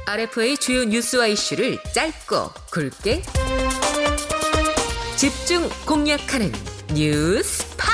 RF의 주요 뉴스와 이슈를 짧고 굵게 집중 공략하는 뉴스파.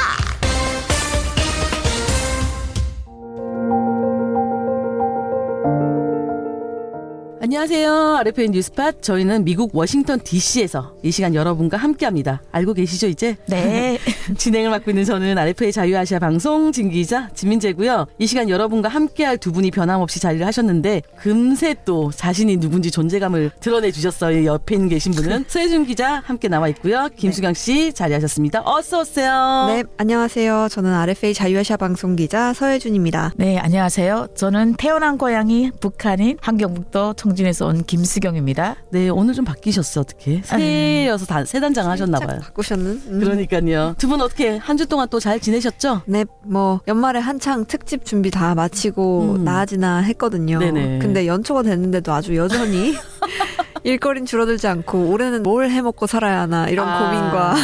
안녕하세요. RFN 뉴스팟. 저희는 미국 워싱턴 DC에서 이 시간 여러분과 함께합니다. 알고 계시죠 이제? 네. 진행을 맡고 있는 저는 RFA 자유아시아 방송 진기자 진민재고요. 이 시간 여러분과 함께할 두 분이 변함없이 자리를 하셨는데 금세 또 자신이 누군지 존재감을 드러내주셨어요. 옆에 있는 계신 분은 서혜준 기자 함께 나와 있고요. 김수경 씨 자리하셨습니다. 어서 오세요. 네, 안녕하세요. 저는 RFA 자유아시아 방송 기자 서혜준입니다. 네, 안녕하세요. 저는 태어난 고향이 북한인 함경북도 청진에서 온 김수경입니다. 네, 오늘 좀 바뀌셨어. 어떻게? 새여서 새 단장 하셨나봐요. 바꾸셨는? 그러니까요. 두 분 어떻게 한 주 동안 또 잘 지내셨죠? 네, 뭐 연말에 한창 특집 준비 다 마치고 나아지나 했거든요. 네네. 근데 연초가 됐는데도 아주 여전히 일거리는 줄어들지 않고 올해는 뭘 해먹고 살아야 하나 이런 고민과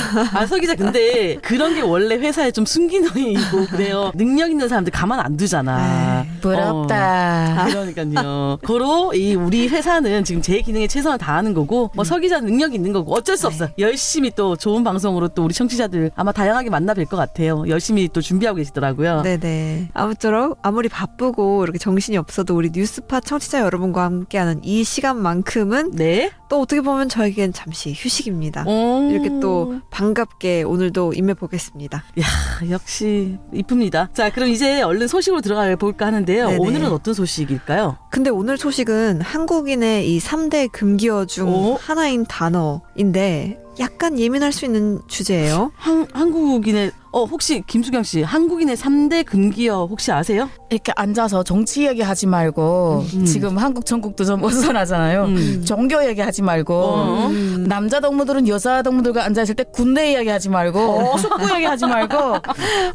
서 기자 근데 그런 게 원래 회사에 좀 순기능이고 그래요. 능력 있는 사람들 가만 안 두잖아. 부럽다. 그러니까요. 고로 이 우리 회사는 지금 제 기능에 최선을 다하는 거고 뭐 서 기자 능력이 있는 거고 어쩔 수 없어. 열심히 또 좋은 방송으로 또 우리 청취자들 아마 다양하게 만나 뵐 것 같아요. 열심히 또 준비하고 계시더라고요. 네네. 아무쪼록 아무리 바쁘고 이렇게 정신이 없어도 우리 뉴스팟 청취자 여러분과 함께하는 이 시간만큼은 네. 또 어떻게 보면 저에겐 잠시 휴식입니다. 이렇게 또 반갑게 오늘도 임해보겠습니다. 야, 역시 이쁩니다. 자, 그럼 이제 얼른 소식으로 들어가 볼까 하는데요. 네네. 오늘은 어떤 소식일까요? 근데 오늘 소식은 한국인의 이 3대 금기어 중 하나인 단어인데 약간 예민할 수 있는 주제예요. 한국인의 혹시 김수경 씨 한국인의 3대 금기어 혹시 아세요? 이렇게 앉아서 정치 얘기하지 말고 지금 한국 전국도 좀 어수선하잖아요. 종교 얘기하지 말고 남자 동무들은 여자 동무들과 앉아있을 때 군대 얘기하지 말고 축구 얘기하지 말고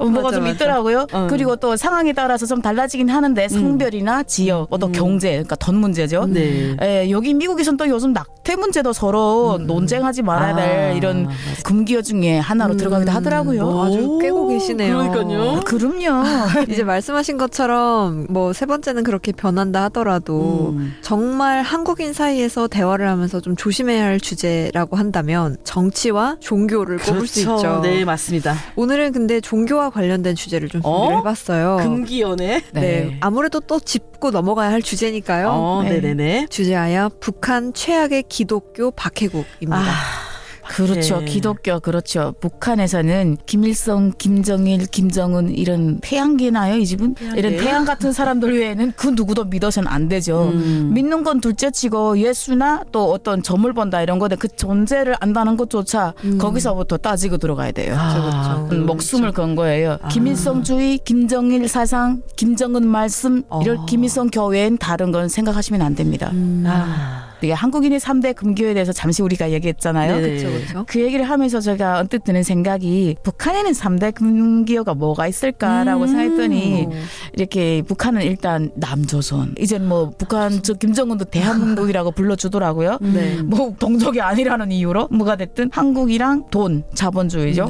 뭐가 좀 맞아. 있더라고요. 그리고 또 상황에 따라서 좀 달라지긴 하는데 성별이나 지역, 또 경제, 그러니까 돈 문제죠. 네. 예, 여기 미국에서는 또 요즘 낙태 문제도 서로 논쟁하지 말아야 될 이런 금기어 중에 하나로 들어가기도 하더라고요. 아주 꿰고 계시네요. 그러니까요. 그럼요. 이제 말씀하신 것처럼 뭐 세 번째는 그렇게 변한다 하더라도 정말 한국인 사이에서 대화를 하면서 좀 조심해야 할 주제라고 한다면 정치와 종교를 꼽을 수 있죠. 네, 맞습니다. 오늘은 근데 종교와 관련된 주제를 좀 준비를 해봤어요. 금기어네. 네. 아무래도 또 짚고 넘어가야 할 주제니까요. 네. 네네네. 주제하여 북한 최악의 기독교 박해국입니다. 그렇죠. 네. 기독교 그렇죠. 북한에서는 김일성, 김정일, 김정은 이런 태양계나요 이 집은? 이런 태양 같은 사람들 외에는 그 누구도 믿어서는 안 되죠. 믿는 건 둘째치고 예수나 또 어떤 점을 본다 이런 거데 그 존재를 안다는 것조차 거기서부터 따지고 들어가야 돼요. 그렇죠. 목숨을 건 거예요. 김일성주의, 김정일 사상, 김정은 말씀 이런 김일성 교외엔 다른 건 생각하시면 안 됩니다. 이게 한국인의 3대 금기어에 대해서 잠시 우리가 얘기했잖아요. 그렇죠. 그 얘기를 하면서 제가 언뜻 드는 생각이 북한에는 3대 금기어가 뭐가 있을까라고 생각했더니 이렇게 북한은 일단 남조선 이젠 뭐 북한 저 김정은도 대한민국이라고 불러주더라고요. 네. 뭐 동족이 아니라는 이유로 뭐가 됐든 한국이랑 돈 자본주의죠.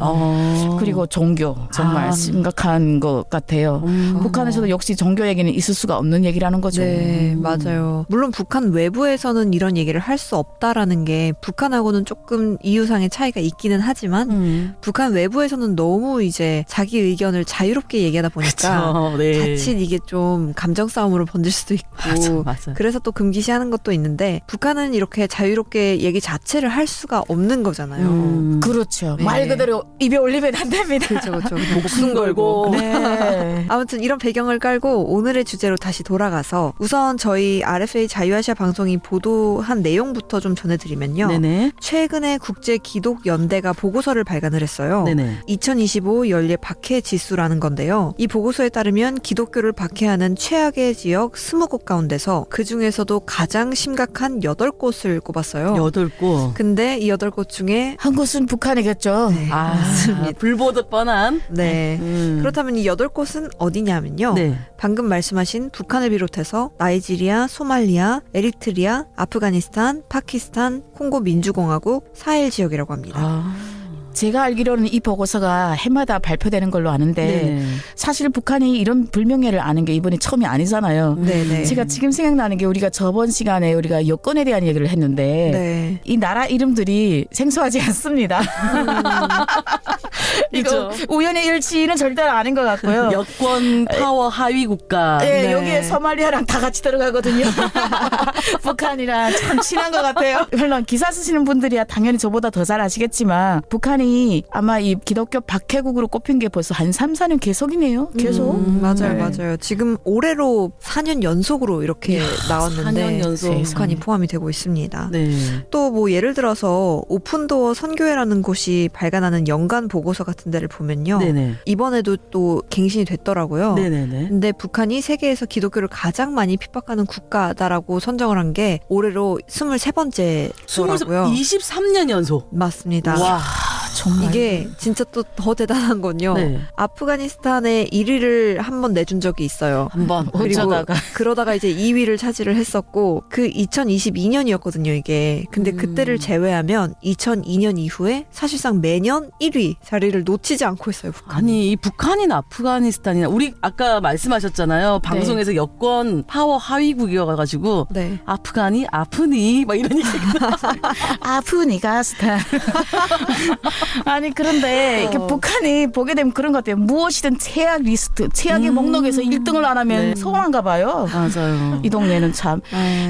그리고 종교 정말 심각한 것 같아요. 북한에서도 역시 종교 얘기는 있을 수가 없는 얘기라는 거죠. 네, 맞아요. 물론 북한 외부에서는 이런 얘기를 할 수 없다라는 게 북한하고는 조금 이유상의 차이가 있기는 하지만 북한 외부에서는 너무 이제 자기 의견을 자유롭게 얘기하다 보니까 그쵸, 네. 자칫 이게 좀 감정 싸움으로 번질 수도 있고 맞아. 그래서 또 금기시하는 것도 있는데 북한은 이렇게 자유롭게 얘기 자체를 할 수가 없는 거잖아요. 그렇죠. 네. 말 그대로 입에 올리면 안 됩니다. 그렇죠. 목숨 걸고. 네. 아무튼 이런 배경을 깔고 오늘의 주제로 다시 돌아가서 우선 저희 RFA 자유아시아 방송이 보도한 내용부터 좀 전해드리면요. 네네. 최근에 국제기독연대가 보고서를 발간을 했어요. 네네. 2025 연례 박해 지수라는 건데요. 이 보고서에 따르면 기독교를 박해하는 최악의 지역 20곳 가운데서 그중에서도 가장 심각한 8곳을 꼽았어요. 8곳. 근데 이 8곳 중에 한 곳은 북한이겠죠. 네, 맞습니다. 불보듯 뻔한. 네. 그렇다면 이 8곳은 어디냐면요. 네. 방금 말씀하신 북한을 비롯해서 나이지리아, 소말리아, 에리트리아, 아프가니스탄, 파키스탄, 콩고 민주공화국, 사헬 지역이라고 합니다. 제가 알기로는 이 보고서가 해마다 발표되는 걸로 아는데 네. 사실 북한이 이런 불명예를 아는 게 이번이 처음이 아니잖아요. 네네. 제가 지금 생각나는 게 우리가 저번 시간에 우리가 여권에 대한 얘기를 했는데 네. 이 나라 이름들이 생소하지 않습니다. 이거 그렇죠. 우연의 일치는 절대로 아닌 것 같고요. 여권 파워 하위 국가. 네, 네. 여기에 소말리아랑 다 같이 들어가거든요. 북한이랑 참 친한 것 같아요. 물론 기사 쓰시는 분들이야 당연히 저보다 더 잘 아시겠지만 북한이 아마 이 기독교 박해국으로 꼽힌 게 벌써 한 3, 4년 계속이네요. 계속. 맞아요, 네. 맞아요. 지금 올해로 4년 연속으로 이렇게 나왔는데 4년 연속. 북한이 포함이 되고 있습니다. 네. 또 뭐 예를 들어서 오픈도어 선교회라는 곳이 발간하는 연간 보고서 같은 데를 보면요. 네네. 이번에도 또 갱신이 됐더라고요. 네네네. 근데 북한이 세계에서 기독교를 가장 많이 핍박하는 국가다라고 선정을 한 게 올해로 23번째더라고요. 23년 연속. 맞습니다. 와. 정말. 이게 진짜 또 더 대단한 건요. 네. 아프가니스탄에 1위를 한 번 내준 적이 있어요. 한번 그리고 어쩌다가. 그러다가 이제 2위를 차지를 했었고 그 2022년이었거든요, 이게. 근데 그때를 제외하면 2002년 이후에 사실상 매년 1위 자리를 놓치지 않고 있어요, 북한. 아니 이 북한이나 아프가니스탄이나 우리 아까 말씀하셨잖아요. 방송에서 여권 파워 하위국이어가지고 네. 아프가니 아프니 막 이런 얘기가 아프니가스탄. 아니 그런데 이렇게 북한이 보게 되면 그런 것 같아요. 무엇이든 최악 리스트, 최악의 목록에서 1등을 안 하면 네. 서운한가 봐요. 맞아요. 이 동네는 참.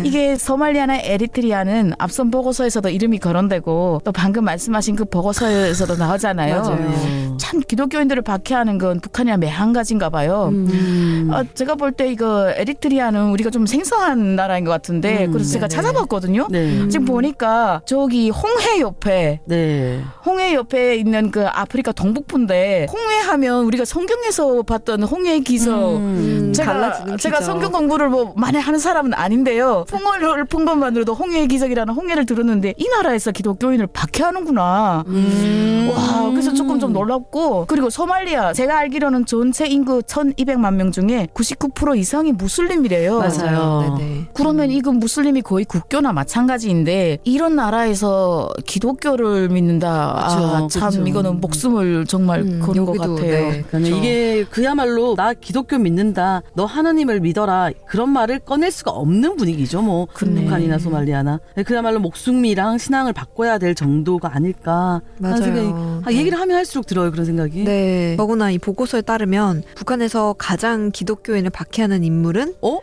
이게 소말리아나 에리트리아는 앞선 보고서에서도 이름이 거론되고 또 방금 말씀하신 그 보고서에서도 나오잖아요. 맞아요. 참 기독교인들을 박해하는 건 북한이랑 매한가지인가 봐요. 제가 볼 때 이거 에리트리아는 우리가 좀 생소한 나라인 것 같은데 그래서 제가 네네. 찾아봤거든요. 네. 지금 보니까 저기 홍해 옆에 있는 그 아프리카 동북부인데 홍해하면 우리가 성경에서 봤던 홍해 기적 달라지는 제가 기적. 성경 공부를 뭐 많이 하는 사람은 아닌데요. 풍어를 푼 것만으로도 홍해의 기적이라는 홍해를 들었는데 이 나라에서 기독교인을 박해하는구나. 와, 그래서 조금 좀 놀랍고 그리고 소말리아 제가 알기로는 전체 인구 1200만 명 중에 99% 이상이 무슬림이래요. 맞아요. 네네. 그러면 이건 무슬림이 거의 국교나 마찬가지인데 이런 나라에서 기독교를 믿는다. 그쵸, 참 그쵸. 이거는 목숨을 정말 거는 것 여기도, 같아요. 네. 그러니까 이게 그야말로 나 기독교 믿는다. 너 하나님을 믿어라. 그런 말을 꺼낼 수가 없는 분위기죠. 뭐 그네. 북한이나 소말리아나. 그야말로 목숨이랑 신앙을 바꿔야 될 정도가 아닐까 하는 생각이 네. 얘기를 하면 할수록 들어요. 그런 생각이. 네. 더구나 이 보고서에 따르면 북한에서 가장 기독교인을 박해하는 인물은 어?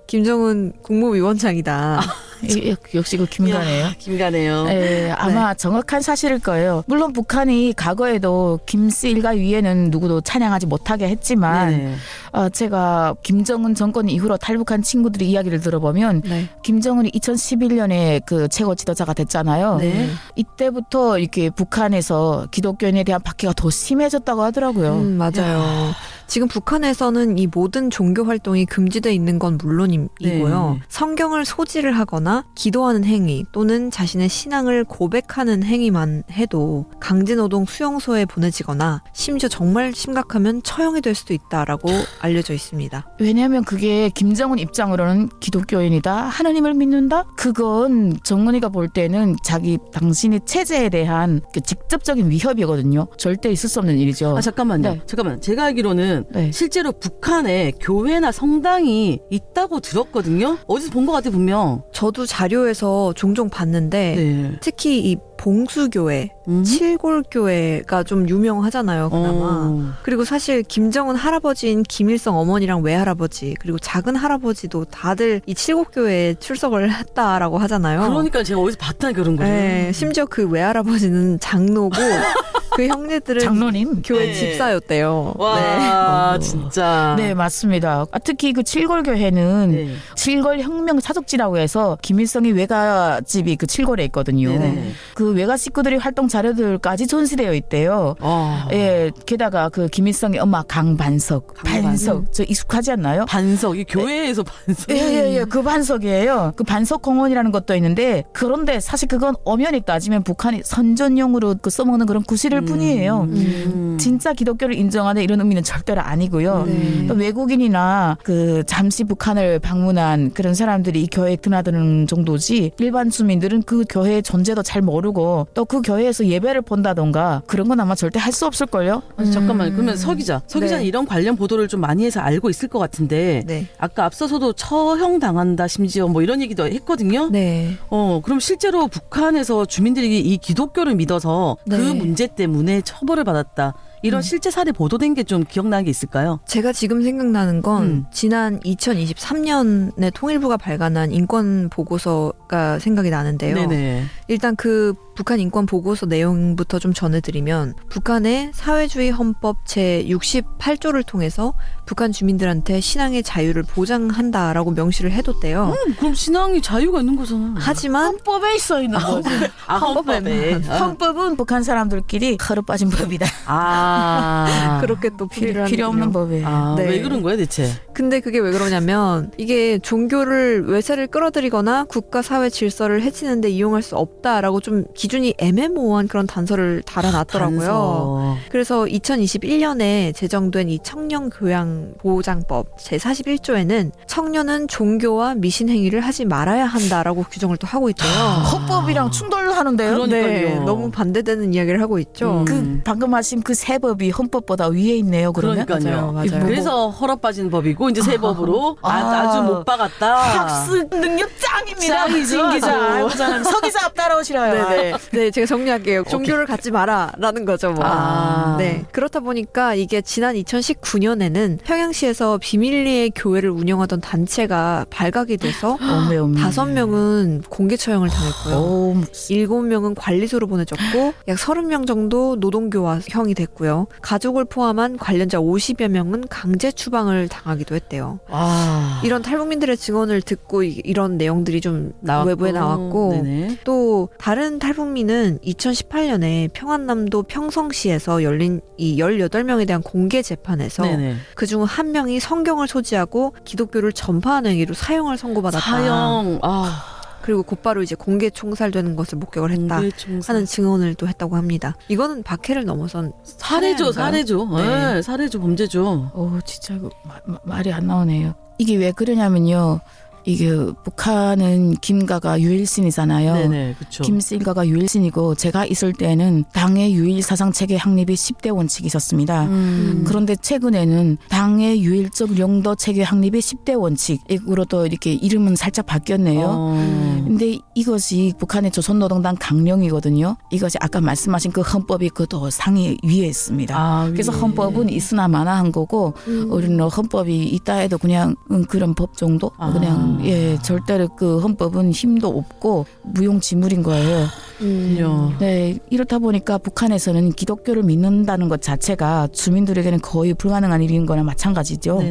김정은 국무위원장이다. 역시 그 김가네요. 김가네요. 예, 아마 정확한 사실일 거예요. 물론 북한이 과거에도 김씨 일가 위에는 누구도 찬양하지 못하게 했지만 네네. 제가 김정은 정권 이후로 탈북한 친구들의 이야기를 들어보면 네. 김정은이 2011년에 그 최고 지도자가 됐잖아요. 네. 이때부터 이렇게 북한에서 기독교인에 대한 박해가 더 심해졌다고 하더라고요. 맞아요. 지금 북한에서는 이 모든 종교 활동이 금지되어 있는 건 물론이고요. 네. 성경을 소지를 하거나 기도하는 행위 또는 자신의 신앙을 고백하는 행위만 해도 강제노동 수용소에 보내지거나 심지어 정말 심각하면 처형이 될 수도 있다라고 알려져 있습니다. 왜냐하면 그게 김정은 입장으로는 기독교인이다, 하나님을 믿는다. 그건 정은이가 볼 때는 당신의 체제에 대한 그 직접적인 위협이거든요. 절대 있을 수 없는 일이죠. 잠깐만요. 네. 잠깐만. 제가 알기로는 네. 실제로 북한에 교회나 성당이 있다고 들었거든요. 어디서 본 것 같아 분명. 저도 자료에서 종종 봤는데 네. 특히 이 봉수교회, 칠골교회가 좀 유명하잖아요. 그나마. 그리고 사실 김정은 할아버지인 김일성 어머니랑 외할아버지 그리고 작은 할아버지도 다들 이 칠곡교회에 출석을 했다라고 하잖아요. 그러니까 제가 어디서 봤다니까 그런 거죠. 네, 심지어 그 외할아버지는 장로고 그 형제들은 장로님. 교회 네. 집사였대요. 와 진짜. 네, 맞습니다. 특히 그 칠골교회는 네. 칠골혁명 사족지라고 해서 김일성이 외가집이 그 칠골에 있거든요. 네네. 그 외가 식구들의 활동 자료들까지 전시되어 있대요. 예, 게다가 그 김일성의 엄마 강반석, 반석, 저 익숙하지 않나요? 반석, 이 교회에서 반석. 예, 그 반석이에요. 그 반석 공원이라는 것도 있는데 그런데 사실 그건 엄연히 따지면 북한이 선전용으로 그 써먹는 그런 구실일 뿐이에요. 진짜 기독교를 인정하는 이런 의미는 절대로 아니고요. 네. 또 외국인이나 그 잠시 북한을 방문한 그런 사람들이 이 교회에 드나드는 정도지 일반 주민들은 그 교회의 존재도 잘 모르고 또 그 교회에서 가서 예배를 본다던가 그런 건 아마 절대 할 수 없을걸요. 아니, 잠깐만 그러면 서 기자는 네. 이런 관련 보도를 좀 많이 해서 알고 있을 것 같은데 네. 아까 앞서서도 처형 당한다 심지어 뭐 이런 얘기도 했거든요. 네. 그럼 실제로 북한에서 주민들이 이 기독교를 믿어서 그 네. 문제 때문에 처벌을 받았다. 이런 실제 사례 보도된 게 좀 기억나는 게 있을까요? 제가 지금 생각나는 건 지난 2023년에 통일부가 발간한 인권 보고서가 생각이 나는데요. 네네. 일단 그 북한 인권 보고서 내용부터 좀 전해드리면 북한의 사회주의 헌법 제 68조를 통해서 북한 주민들한테 신앙의 자유를 보장한다라고 명시를 해뒀대요. 그럼 신앙이 자유가 있는 거잖아. 하지만 헌법에 있어 있는 거지. 헌법에. 헌법은 북한 사람들끼리 하루 빠진 법이다. 그렇게 또 풀이를 필요 없는 하는군요. 법이에요. 네. 왜 그런 거야 대체? 근데 그게 왜 그러냐면 이게 종교를 외세를 끌어들이거나 국가 사회 질서를 해치는데 이용할 수 없다라고 좀 기준이 애매모호한 그런 단서를 달아놨더라고요. 단서. 그래서 2021년에 제정된 이 청년교양보장법 제41조에는 청년은 종교와 미신행위를 하지 말아야 한다라고 규정을 또 하고 있대요. 헌법이랑 충돌하는데요. 그러니까요. 네, 너무 반대되는 이야기를 하고 있죠. 그 방금 하신 그 세 법이 헌법보다 위에 있네요. 그러면 그러니까요. 맞아요, 맞아요. 그래서 헐업 빠진 법이고 이제 새 법으로 아주 못 박았다. 학습 능력 짱입니다. 짱이죠, 진 기자. 아주. 아이고, 저는 서 기자 앞 따라오시라요. 네네. 네, 제가 정리할게요. 종교를 갖지 마라라는 거죠, 뭐. 네. 그렇다 보니까 이게 지난 2019년에는 평양시에서 비밀리에 교회를 운영하던 단체가 발각이 돼서 어메. 5명은 공개 처형을 당했고요. 7명은 관리소로 보내졌고 약 30명 정도 노동교화형이 됐고요. 가족을 포함한 관련자 50여 명은 강제 추방을 당하기도 했대요. 이런 탈북민들의 증언을 듣고 이런 내용들이 좀 외부에 나왔고 네네. 또 다른 탈북민은 2018년에 평안남도 평성시에서 열린 이 18명에 대한 공개 재판에서 네네. 그중 한 명이 성경을 소지하고 기독교를 전파하는 행위로 사형을 선고받았다. 사형. 그리고 곧바로 이제 공개 총살되는 것을 목격을 했다 공개 총살. 하는 증언을 또 했다고 합니다. 이거는 박해를 넘어선 살해죠, 살해 살해죠. 네. 네, 살해죠, 범죄죠. 진짜 말이 안 나오네요. 이게 왜 그러냐면요. 이게 북한은 김가가 유일신이잖아요. 네네, 그렇죠. 김일가가 유일신이고 제가 있을 때는 당의 유일 사상 체계 확립이 10대 원칙이 있었습니다. 그런데 최근에는 당의 유일적 영도 체계 확립이 10대 원칙으로 또 이렇게 이름은 살짝 바뀌었네요. 근데 이것이 북한의 조선노동당 강령이거든요. 이것이 아까 말씀하신 그 헌법이 그도 상위 위에 있습니다. 그래서 헌법은 있으나 마나한 거고 우리는 헌법이 있다 해도 그냥 그런 법 정도 그냥 절대로 그 헌법은 힘도 없고 무용지물인 거예요. 네, 이렇다 보니까 북한에서는 기독교를 믿는다는 것 자체가 주민들에게는 거의 불가능한 일인 거나 마찬가지죠.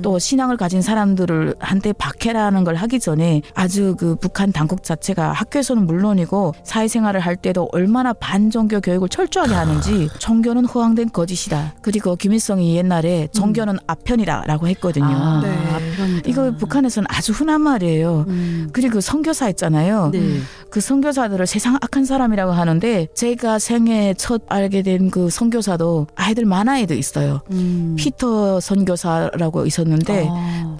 또 신앙을 가진 사람들을 한테 박해라는 걸 하기 전에 아주 그 북한 당국 자체가 학교에서는 물론이고 사회생활을 할 때도 얼마나 반종교 교육을 철저하게 하는지 종교는 허황된 거짓이다. 그리고 김일성이 옛날에 종교는 아편이다라고 했거든요. 이거 북한에서는 아주 흔한 말이에요. 그리고 선교사 있잖아요. 그 선교사들을 세상 악한 사람이라고 하는데 제가 생애 첫 알게 된 그 선교사도 아이들 만화에도 있어요. 피터 선교사라고 있었는데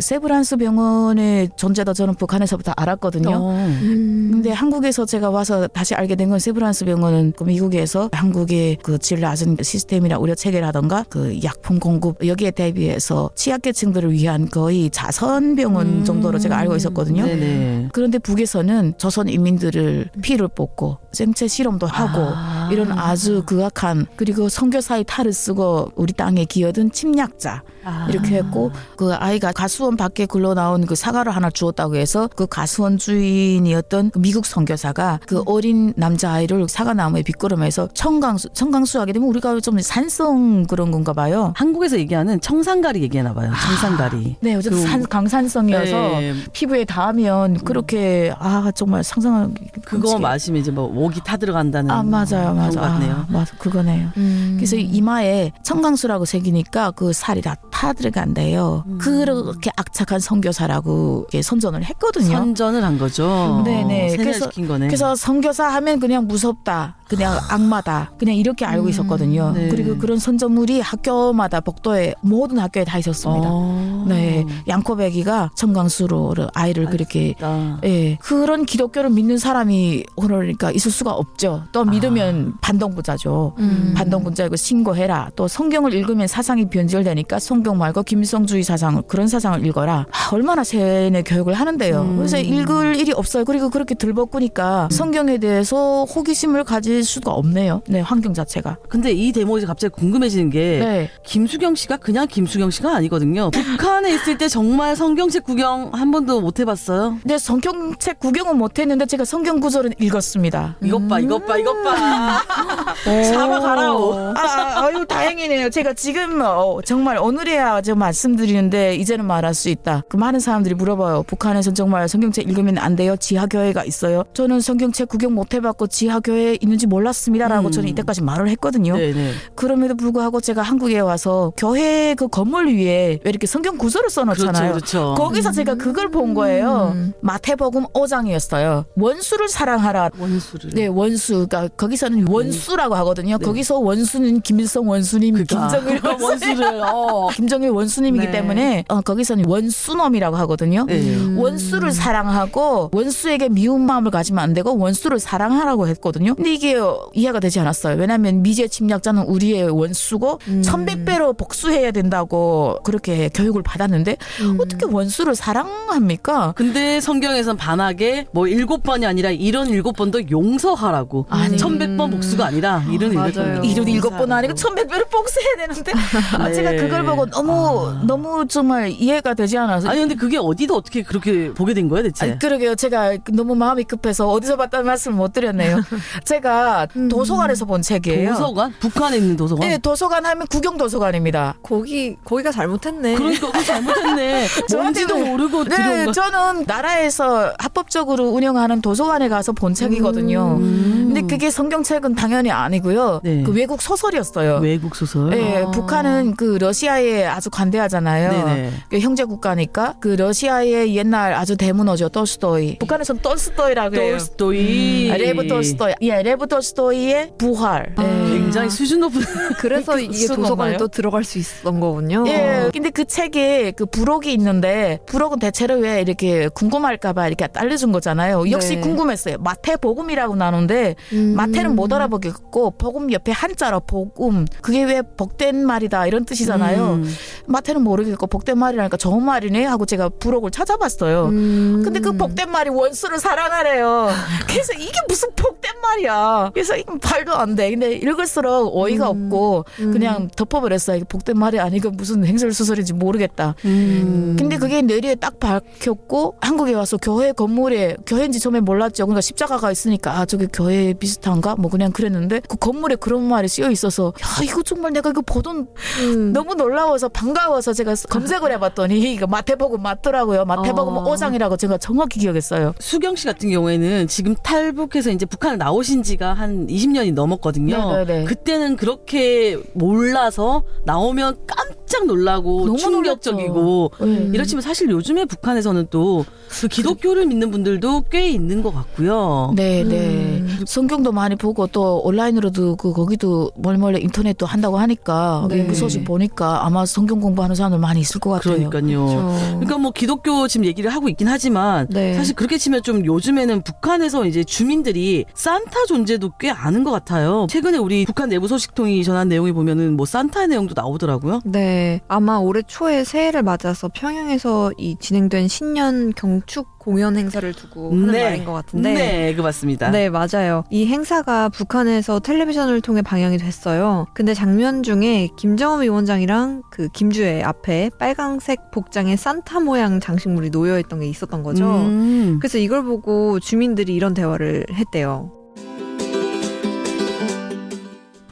세브란스 병원의 존재도 저는 북한에서부터 알았거든요. 근데 한국에서 제가 와서 다시 알게 된 건 세브란스 병원은 그 미국에서 한국의 그 질 낮은 시스템이나 의료 체계라던가 그 약품 공급 여기에 대비해서 취약계층들을 위한 거의 자선병원 정도로 제가 알고 있었거든요. 그런데 북에서는 조선 인민들을 피를 뽑고 생체 실험도 하고 이런 아주 극악한 그리고 선교사의 탈을 쓰고 우리 땅에 기어든 침략자 이렇게 했고 그 아이가 가수원 밖에 굴러 나온 그 사과를 하나 주었다고 해서 그 가수원 주인이었던 그 미국 선교사가 그 어린 남자아이를 사과나무에 빗걸음해서 청강수하게 되면 우리가 좀 산성 그런 건가 봐요. 한국에서 얘기하는 청산가리 얘기하나 봐요. 청산가리. 네, 어쨌든 강산성이어서 피부에 닿으면 그렇게 정말 상상하기 그거 마시면 이제 뭐 목이 타들어간다는 맞아요. 그런 것 같네요. 맞아, 그거네요. 그래서 이마에 청강수라고 새기니까 그 살이 다 다 들어간대요. 그렇게 악착한 선교사라고 이렇게 선전을 했거든요. 선전을 한 거죠. 네네. 세뇌시킨 거네. 그래서 선교사 하면 그냥 무섭다, 그냥 악마다, 그냥 이렇게 알고 있었거든요. 네. 그리고 그런 선전물이 학교마다 복도에 모든 학교에 다 있었습니다. 네, 양코베기가 청강수로 아이를 그렇게 예, 그런 기독교를 믿는 사람이 그러니까 있을 수가 없죠. 또 믿으면 반동부자죠. 반동부자이고 신고해라. 또 성경을 읽으면 사상이 변질되니까 성경 말고 김일성주의 사상, 그런 사상을 읽어라. 얼마나 세뇌 교육을 하는데요. 그래서 읽을 일이 없어요. 그리고 그렇게 들볶으니까 성경에 대해서 호기심을 가질 수가 없네요. 네, 환경 자체가. 근데 이 대목이 갑자기 궁금해지는 게 네. 김수경 씨가 그냥 김수경 씨가 아니거든요. 북한에 있을 때 정말 성경책 구경 한 번도 못 해봤어요? 근데 성경책 구경은 못했는데 제가 성경 구절은 읽었습니다. 이것 봐, 이것 봐, 이것 봐. 사과하라고. 아유 다행이네요. 제가 지금 정말 오늘이야 제가 말씀드리는데 이제는 말할 수 있다. 그 많은 사람들이 물어봐요. 북한에선 정말 성경책 읽으면 안 돼요? 지하교회가 있어요? 저는 성경책 구경 못 해봤고 지하교회에 있는지 몰랐습니다라고 저는 이때까지 말을 했거든요. 네네. 그럼에도 불구하고 제가 한국에 와서 교회 그 건물 위에 왜 이렇게 성경 구절을 써놓잖아요. 그렇죠. 거기서 제가 그걸 본 거예요. 마태복음 5장이었어요. 원수를 사랑하라. 원수를. 네, 원수. 그러니까 거기서는 원수라고 하거든요. 네. 거기서 원수는 김일성 원수님, 김정일 원수를. 김정일 원수님이기 네. 때문에 거기서는 원수놈이라고 하거든요. 네. 원수를 사랑하고 원수에게 미운 마음을 가지면 안 되고 원수를 사랑하라고 했거든요. 근데 이게 이해가 되지 않았어요. 왜냐하면 미제 침략자는 우리의 원수고 1100배로 복수해야 된다고 그렇게 교육을 받았는데 어떻게 원수를 사랑합니까? 근데 성경에선 반하게 뭐 7번이 아니라 77번도 용서하라고. 아니. 1100번 복수가 아니라 77번. 맞아요. 77번 아니고 1100배를 복수해야 되는데 네. 제가 그걸 보고 너무 정말 이해가 되지 않아서 아니 근데 그게 어디도 어떻게 그렇게 보게 된 거야 대체? 아니, 그러게요. 제가 너무 마음이 급해서 어디서 봤다는 말씀을 못 드렸네요. 제가 도서관에서 본 책이에요. 도서관? 북한에 있는 도서관? 네, 도서관 하면 구경 도서관입니다. 거기가 잘못했네. 그러니까 그거 잘못했네. 뭔지도 저한테는- 모르고 들어온 네, 거. 저는 나라에서 합법적으로 운영하는 도서관에 가서 본 책이거든요. 근데 그게 성경책은 당연히 아니고요. 네. 그 외국 소설이었어요. 외국 소설. 네, 북한은 그 러시아에 아주 관대하잖아요. 네네. 그 형제 국가니까 그 러시아의 옛날 아주 대문어죠. 톨스토이. 북한에서는 톨스토이라고 해요. 톨스토이. 레브 톨스토이. 예, 레브 톨스토이의 부활. 네. 굉장히 수준 높은. 그래서 이게 쓰는 도서관에 건가요? 또 들어갈 수 있었던 거군요. 예, 근데 그 책에 그 부록이 있는데 부록은 대체로 왜 이렇게 궁금할까봐 이렇게 알려준 거잖아요. 역시 네. 궁금했어요. 마태복음이라고 나누는데 마태는 못 알아보겠고 복음 옆에 한자로 복음 그게 왜 복된 말이다 이런 뜻이잖아요. 마태는 모르겠고 복된 말이라니까 좋은 말이네 하고 제가 부록을 찾아봤어요. 근데 그 복된 말이 원수를 사랑하래요. 그래서 이게 무슨 복된 말이야. 그래서 이게 말도 안 돼. 근데 읽을수록 어이가 없고 그냥 덮어버렸어요. 이게 복된 말이 아니고 무슨 행설수설인지 모르겠다. 근데 그게 뇌리에 딱 박혔고 한국에 와서 교회 건물에 교회인지 처음에 몰랐죠. 그러니까 십자가가 있으니까 저게 교회 비슷한가? 뭐 그냥 그랬는데 그 건물에 그런 말이 쓰여 있어서 야 이거 정말 내가 이거 보던 너무 놀라워서 반가워서 제가 검색을 해봤더니 이거 마태복음 맞더라고요. 마태복음 5장이라고 제가 정확히 기억했어요. 수경 씨 같은 경우에는 지금 탈북해서 이제 북한을 나오신 지가 한 20년이 넘었거든요. 네네네. 그때는 그렇게 몰라서 나오면 깜짝 놀라고 너무 충격적이고 놀랐죠. 이렇지만 사실 요즘에 북한에서는 또 그 기독교를 믿는 분들도 꽤 있는 것 같고요. 네, 네. 성경도 많이 보고 또 온라인으로도 거기도 멀멀리 인터넷도 한다고 하니까 네. 외부 소식 보니까 아마 성경 공부하는 사람들 많이 있을 것 같아요. 그러니까요. 그러니까 뭐 기독교 지금 얘기를 하고 있긴 하지만 네. 사실 그렇게 치면 좀 요즘에는 북한에서 이제 주민들이 산타 존재도 꽤 아는 것 같아요. 최근에 우리 북한 내부 소식통이 전한 내용에 보면은 뭐 산타 내용도 나오더라고요. 네, 아마 올해 초에 새해를 맞아서 평양에서 이 진행된 신년 경축 공연 행사를 두고 하는 말인 것 같은데. 네, 그 맞습니다. 네, 맞아요. 이 행사가 북한에서 텔레비전을 통해 방영이 됐어요. 근데 장면 중에 김정은 위원장이랑 그 김주애 앞에 빨강색 복장의 산타 모양 장식물이 놓여있던 게 있었던 거죠. 그래서 이걸 보고 주민들이 이런 대화를 했대요.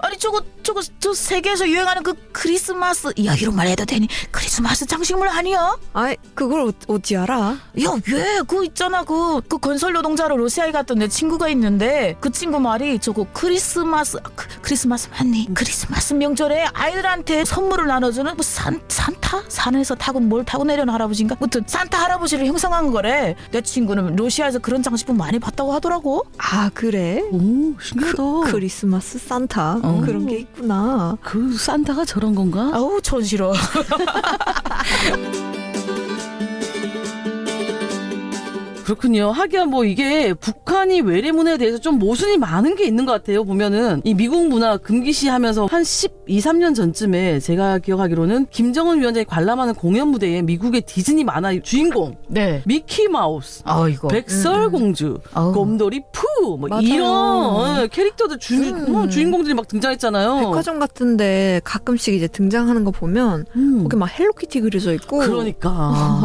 아니 저거 저거 저 세계에서 유행하는 그 크리스마스 야 이런 말 해도 되니 크리스마스 장식물 아니야? 아이 그걸 어찌 알아? 야 왜 그 있잖아 그 건설 노동자로 러시아에 갔던 내 친구가 있는데 그 친구 말이 저거 크리스마스 크리스마스 맞니? 크리스마스 명절에 아이들한테 선물을 나눠주는 뭐 산타? 산에서 타고 뭘 타고 내려는 할아버지인가? 아무튼 산타 할아버지를 형상한 거래. 내 친구는 러시아에서 그런 장식품 많이 봤다고 하더라고. 아 그래? 오, 신기하다. 크리스마스 산타 그런 게 있구나. 그 산타가 저런 건가? 아우 전 싫어. 그렇군요. 하기야 뭐 이게 북한이 외래문화에 대해서 좀 모순이 많은 게 있는 것 같아요. 보면은 이 미국 문화 금기시 하면서 한 12, 13년 전쯤에 제가 기억하기로는 김정은 위원장이 관람하는 공연 무대에 미국의 디즈니 만화 주인공 네. 미키 마우스, 이거. 백설공주, 곰돌이 푸, 뭐 맞아요. 이런 캐릭터들 주인공들이 막 등장했잖아요. 백화점 같은데 가끔씩 이제 등장하는 거 보면 거기 막 헬로키티 그려져 있고. 그러니까.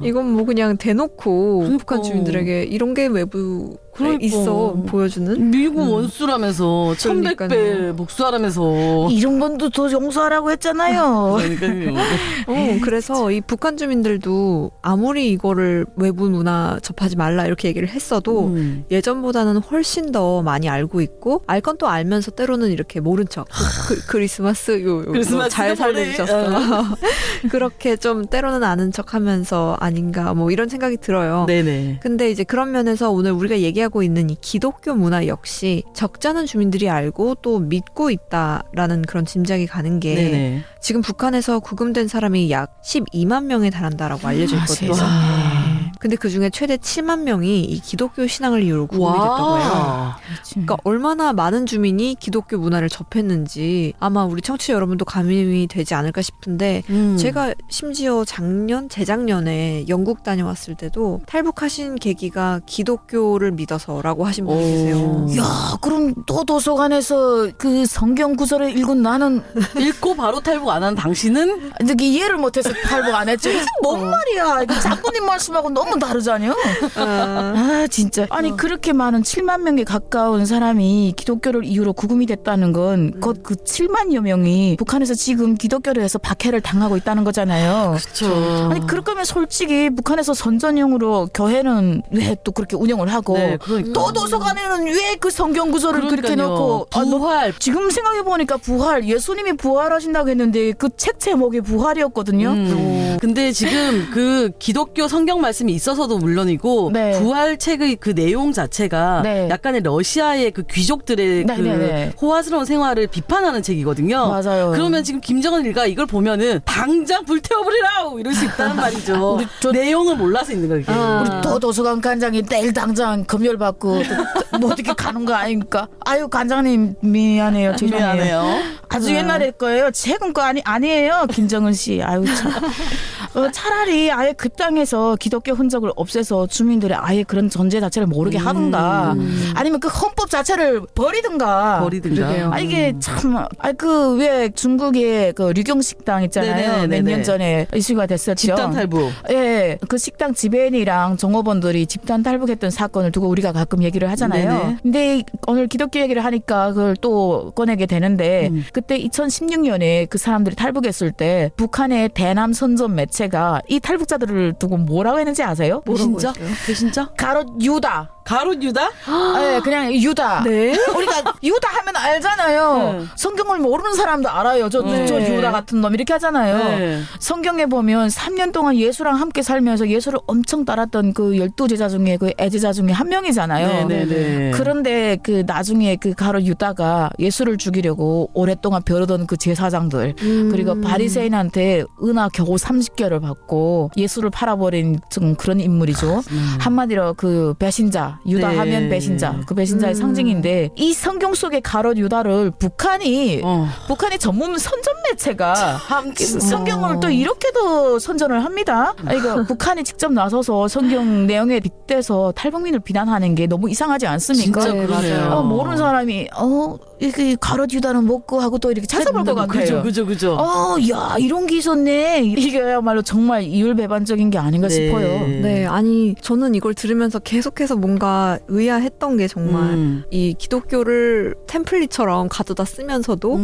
이건 뭐 그냥 대놓고 그러니까. 북한 주민들에게 이런 게 외부에 그러니까. 있어 보여주는. 미국 원수라면서 1100배 그러니까요. 복수하라면서. 이런 건도 더 용서하라고 했잖아요. 그러니까요. 그래서 이 북한 주민들도 아무리 이거를 외부 문화 접하지 말라 이렇게 얘기를 했어도 예전보다는 훨씬 더 많이 알고 있고 알 건 또 알면서 때로는 이렇게 모른 척 크리스마스 크리스마스 잘 살려주셨어. 그렇게 좀 때로는 아는 척하면서 아닌가 뭐 이런 생각이 들어요. 네네. 근데 이제 그런 면에서 오늘 우리가 얘기하고 있는 이 기독교 문화 역시 적잖은 주민들이 알고 또 믿고 있다라는 그런 짐작이 가는 게 네네. 지금 북한에서 구금된 사람이 약 12만 명에 달한다라고 알려져 있거든요. 근데 그중에 최대 7만 명이 이 기독교 신앙을 이유로 구금이 됐다고 해요. 그러니까 얼마나 많은 주민이 기독교 문화를 접했는지 아마 우리 청취자 여러분도 감이 되지 않을까 싶은데 제가 심지어 재작년에 영국 다녀왔을 때도 탈북하신 계기가 기독교를 믿어서라고 하신 분이 계세요. 야, 그럼 또 도서관에서 그 성경 구절을 읽은 나는 읽고 바로 탈북 안 한 당신은? 이제 이해를 못해서 탈북 안 했죠. 이게 뭔 말이야? 이거 장모님 말씀하고 너무 다르잖아요. 아 진짜. 아니 그렇게 많은 7만 명에 가까운 사람이 기독교를 이유로 구금이 됐다는 건 곧 그 7만여 명이 북한에서 지금 기독교를 해서 박해를 당하고 있다는 거잖아요. 그렇죠. 아니 그럴 거면 솔직히 북한에서 선전용으로 교회는 왜 또 그렇게 운영을 하고 네, 그러니까. 또 도서관에는 왜 그 성경 구절을 그렇게 놓고 부활. 지금 생각해 보니까 부활 예수님이 부활하신다고 했는데 그 책 제목이 부활이었거든요. 근데 지금 그 기독교 성경 말씀이 있어서도 물론이고 네. 부활책의 그 내용 자체가 네. 약간의 러시아의 그 귀족들의 네, 그 네, 네. 호화스러운 생활을 비판하는 책이거든요. 맞아요. 그러면 지금 김정은 일가 이걸 보면은 당장 불태워버리라 이럴 수 있다는 말이죠. 내용을 몰라서 있는 거예요. 우리 또 도서관 관장이 내일 당장 검열 받고 뭐 어떻게 가는 거 아닙니까? 아유 관장님 미안해요. 죄송해요. 미안해요. 아주 옛날에 거예요. 최근 거 아니에요. 김정은 씨. 아유 참. 차라리 아예 그 땅에서 기독교 흔적을 없애서 주민들의 아예 그런 전제 자체를 모르게 하든가 아니면 그 헌법 자체를 버리든가. 그러게요. 아 이게 참, 그 왜 중국의 그 류경 식당 있잖아요. 몇 년 전에 이슈가 됐었죠. 집단 탈북. 예, 그 식당 지배인이랑 종업원들이 집단 탈북했던 사건을 두고 우리가 가끔 얘기를 하잖아요. 네네. 근데 오늘 기독교 얘기를 하니까 그걸 또 꺼내게 되는데 그때 2016년에 그 사람들이 탈북했을 때 북한의 대남 선전 매체가 이 탈북자들을 두고 뭐라고 했는지 아세요? 배신자? 배신자? 가롯 유다. 가롯 유다? 네, 그냥 유다. 네. 우리가 유다 하면 알잖아요. 네. 성경을 모르는 사람도 알아요. 저 유다 같은 놈 이렇게 하잖아요. 네. 성경에 보면 3년 동안 예수랑 함께 살면서 예수를 엄청 따랐던 그 12제자 중에 그 애제자 중에 한 명이잖아요. 네네네. 그런데 그 나중에 그 가롯 유다가 예수를 죽이려고 오랫동안 벼르던 그 제사장들 그리고 바리새인한테 은하 겨우 30개를 받고 예수를 팔아버린 좀 그런 인물이죠. 한마디로 그 배신자 유다 네. 하면 배신자 그 배신자의 상징인데 이 성경 속의 가롯 유다를 북한이 전문 선전 매체가 성경을 또 이렇게도 선전을 합니다. 이거 북한이 직접 나서서 성경 내용에 빗대서 탈북민을 비난하는 게 너무 이상하지 않습니까? 진짜 그러네요. 모르는 사람이 이게 가롯 유다는 먹고 하고 또 이렇게 찾아볼 것 같아요. 그죠. 야 이런 게 있었네. 이게야말로 정말 이율배반적인 게 아닌가 싶어요. 네, 아니 저는 이걸 들으면서 계속해서 뭔가 뭔가 의아했던 게 정말 이 기독교를 템플릿처럼 가져다 쓰면서도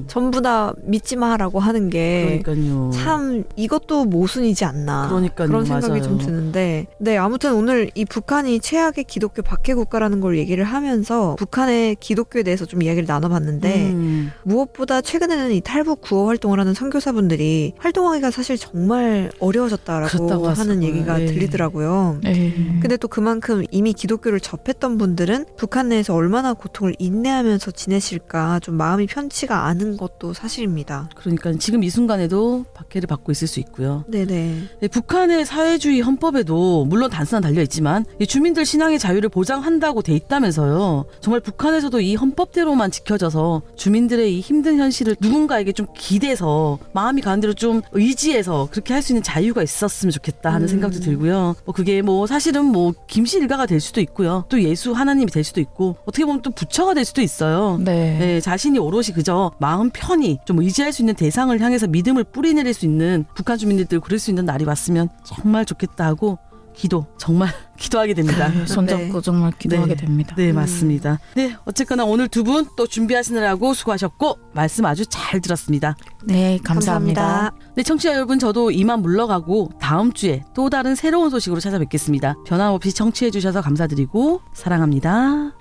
전부 다 믿지 마라고 하는 게 그러니까요. 참 이것도 모순이지 않나. 그러니까요. 그런 생각이 맞아요. 좀 드는데 네 아무튼 오늘 이 북한이 최악의 기독교 박해 국가라는 걸 얘기를 하면서 북한의 기독교에 대해서 좀 이야기를 나눠봤는데 무엇보다 최근에는 이 탈북 구호 활동을 하는 선교사분들이 활동하기가 사실 정말 어려워졌다라고 그렇다고 하는 하시더라고요. 얘기가 예. 들리더라고요. 근데 또 그만큼 이미 기독교를 접했던 분들은 북한 내에서 얼마나 고통을 인내하면서 지내실까 좀 마음이 편치가 않은 것도 사실입니다. 그러니까 지금 이 순간에도 박해를 받고 있을 수 있고요. 네네. 네, 북한의 사회주의 헌법에도 물론 단서는 달려있지만 이 주민들 신앙의 자유를 보장한다고 돼 있다면서요. 정말 북한에서도 이 헌법대로만 지켜져서 주민들의 이 힘든 현실을 누군가에게 좀 기대서 마음이 가는 대로 좀 의지해서 그렇게 할 수 있는 자유가 있었으면 좋겠다 하는 생각도 들고요. 뭐 그게 뭐 사실은 뭐 김씨 일가가 될 수도 있고요. 또 예수 하나님이 될 수도 있고 어떻게 보면 또 부처가 될 수도 있어요. 네. 네, 자신이 오롯이 그저 마음 편히 좀 의지할 수 있는 대상을 향해서 믿음을 뿌리내릴 수 있는 북한 주민들도 그럴 수 있는 날이 왔으면 정말 좋겠다 하고 기도 정말 기도하게 됩니다. 네, 손잡고 네. 정말 기도하게 네. 됩니다. 네, 맞습니다. 네, 어쨌거나 오늘 두 분 또 준비하시느라고 수고하셨고 말씀 아주 잘 들었습니다. 네, 감사합니다. 네, 청취자 여러분 저도 이만 물러가고 다음 주에 또 다른 새로운 소식으로 찾아뵙겠습니다. 변함없이 청취해 주셔서 감사드리고 사랑합니다.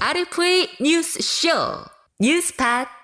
RFA 뉴스 쇼 뉴스팟